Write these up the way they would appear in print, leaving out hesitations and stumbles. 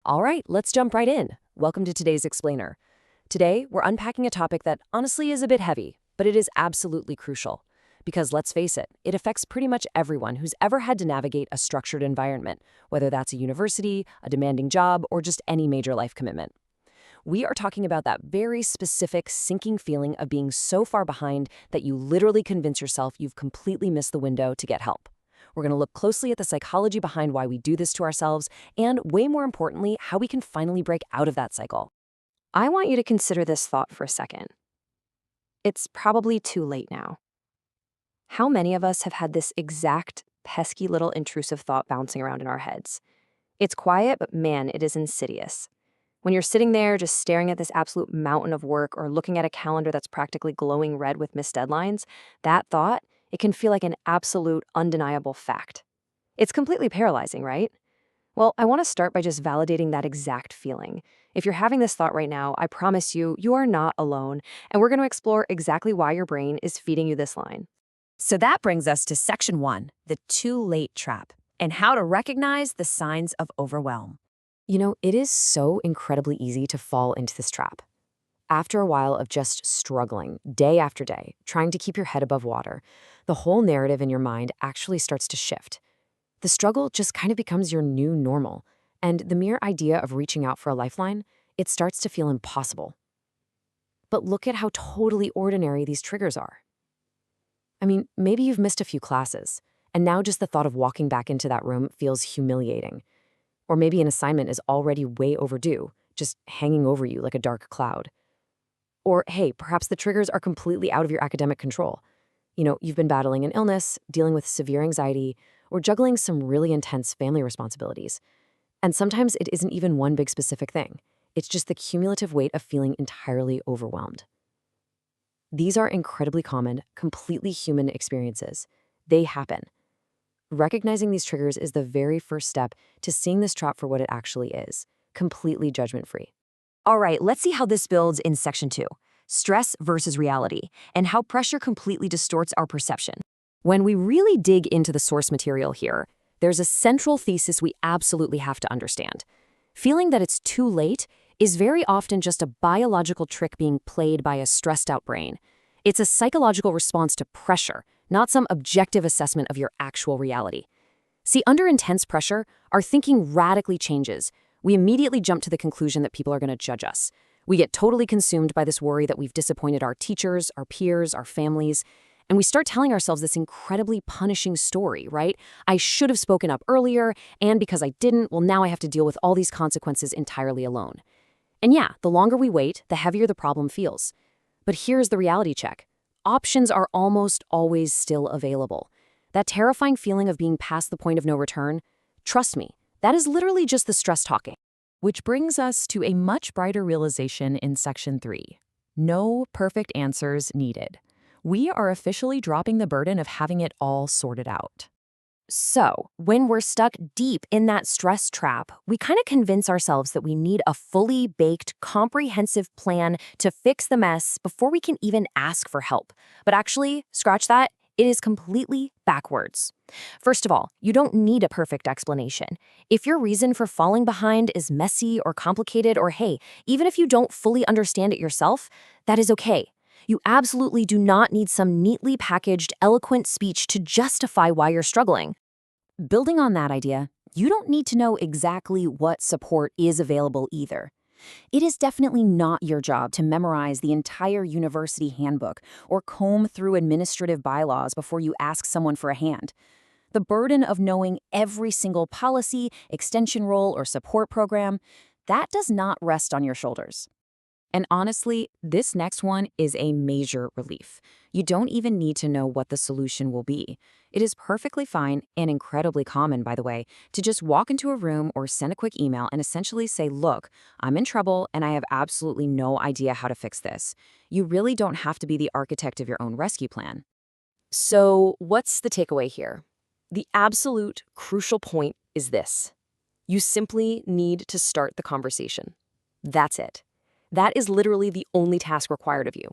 All right, let's jump right in. Welcome to today's Explainer. Today, we're unpacking a topic that honestly is a bit heavy, but it is absolutely crucial. Because let's face it, it affects pretty much everyone who's ever had to navigate a structured environment, whether that's a university, a demanding job, or just any major life commitment. We are talking about that very specific sinking feeling of being so far behind that you literally convince yourself you've completely missed the window to get help. We're going to look closely at the psychology behind why we do this to ourselves, and way more importantly, how we can finally break out of that cycle. I want you to consider this thought for a second. It's probably too late now. How many of us have had this exact pesky little intrusive thought bouncing around in our heads? It's quiet, but man, it is insidious. When you're sitting there just staring at this absolute mountain of work or looking at a calendar that's practically glowing red with missed deadlines, that thought, it can feel like an absolute, undeniable fact. It's completely paralyzing, right? Well, I want to start by just validating that exact feeling. If you're having this thought right now, I promise you, you are not alone, and we're going to explore exactly why your brain is feeding you this line. So that brings us to Section 1, the too late trap, and how to recognize the signs of overwhelm. You know, it is so incredibly easy to fall into this trap. After a while of just struggling, day after day, trying to keep your head above water, the whole narrative in your mind actually starts to shift. The struggle just kind of becomes your new normal, and the mere idea of reaching out for a lifeline, it starts to feel impossible. But look at how totally ordinary these triggers are. I mean, maybe you've missed a few classes, and now just the thought of walking back into that room feels humiliating. Or maybe an assignment is already way overdue, just hanging over you like a dark cloud. Or, hey, perhaps the triggers are completely out of your academic control. You know, you've been battling an illness, dealing with severe anxiety, or juggling some really intense family responsibilities. And sometimes it isn't even one big specific thing. It's just the cumulative weight of feeling entirely overwhelmed. These are incredibly common, completely human experiences. They happen. Recognizing these triggers is the very first step to seeing this trap for what it actually is, completely judgment-free. All right, let's see how this builds in Section 2, stress versus reality, and how pressure completely distorts our perception. When we really dig into the source material here, there's a central thesis we absolutely have to understand. Feeling that it's too late is very often just a biological trick being played by a stressed-out brain. It's a psychological response to pressure, not some objective assessment of your actual reality. See, under intense pressure, our thinking radically changes. We immediately jump to the conclusion that people are going to judge us. We get totally consumed by this worry that we've disappointed our teachers, our peers, our families, and we start telling ourselves this incredibly punishing story, right? I should have spoken up earlier, and because I didn't, well, now I have to deal with all these consequences entirely alone. And yeah, the longer we wait, the heavier the problem feels. But here's the reality check. Options are almost always still available. That terrifying feeling of being past the point of no return, trust me, that is literally just the stress talking. Which brings us to a much brighter realization in Section 3. No perfect answers needed. We are officially dropping the burden of having it all sorted out. So, when we're stuck deep in that stress trap, we kind of convince ourselves that we need a fully baked, comprehensive plan to fix the mess before we can even ask for help. But actually, scratch that, it is completely backwards. First of all, you don't need a perfect explanation. If your reason for falling behind is messy or complicated, or hey, even if you don't fully understand it yourself, that is okay. You absolutely do not need some neatly packaged, eloquent speech to justify why you're struggling. Building on that idea, you don't need to know exactly what support is available either. It is definitely not your job to memorize the entire university handbook or comb through administrative bylaws before you ask someone for a hand. The burden of knowing every single policy, extension role, or support program, that does not rest on your shoulders. And honestly, this next one is a major relief. You don't even need to know what the solution will be. It is perfectly fine and incredibly common, by the way, to just walk into a room or send a quick email and essentially say, look, I'm in trouble and I have absolutely no idea how to fix this. You really don't have to be the architect of your own rescue plan. So what's the takeaway here? The absolute crucial point is this. You simply need to start the conversation. That's it. That is literally the only task required of you.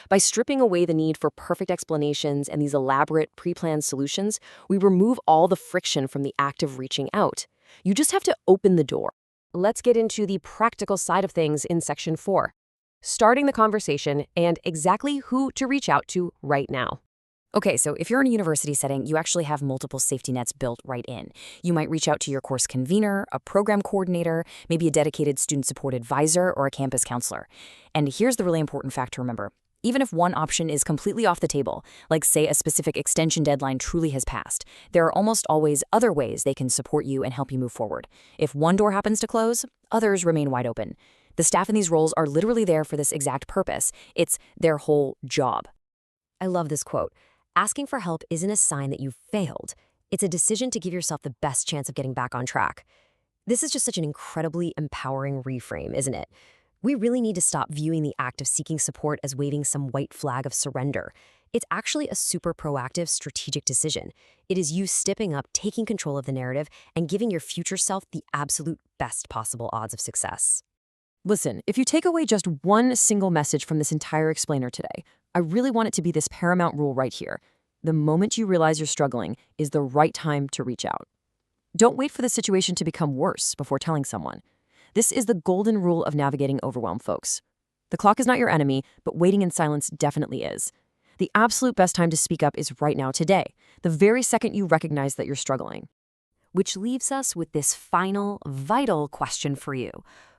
By stripping away the need for perfect explanations and these elaborate, pre-planned solutions, we remove all the friction from the act of reaching out. You just have to open the door. let's get into the practical side of things in Section 4. Starting the conversation and exactly who to reach out to right now. Okay, so if you're in a university setting, you actually have multiple safety nets built right in. You might reach out to your course convener, a program coordinator, maybe a dedicated student support advisor, or a campus counselor. And here's the really important fact to remember. Even if one option is completely off the table, like say a specific extension deadline truly has passed, there are almost always other ways they can support you and help you move forward. If one door happens to close, others remain wide open. The staff in these roles are literally there for this exact purpose. It's their whole job. I love this quote. Asking for help isn't a sign that you've failed. It's a decision to give yourself the best chance of getting back on track. This is just such an incredibly empowering reframe, isn't it? We really need to stop viewing the act of seeking support as waving some white flag of surrender. It's actually a super proactive, strategic decision. It is you stepping up, taking control of the narrative, and giving your future self the absolute best possible odds of success. Listen, if you take away just one single message from this entire explainer today, I really want it to be this paramount rule right here. The moment you realize you're struggling is the right time to reach out. Don't wait for the situation to become worse before telling someone. This is the golden rule of navigating overwhelm, folks. The clock is not your enemy, but waiting in silence definitely is. The absolute best time to speak up is right now, today, the very second you recognize that you're struggling. Which leaves us with this final, vital question for you.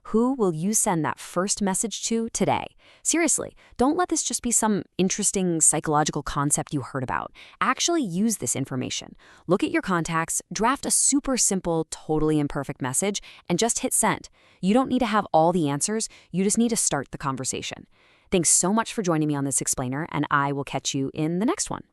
Who will you send that first message to today? Seriously, don't let this just be some interesting psychological concept you heard about. Actually use this information. Look at your contacts, draft a super simple, totally imperfect message, and just hit send. You don't need to have all the answers, you just need to start the conversation. Thanks so much for joining me on this explainer, and I will catch you in the next one.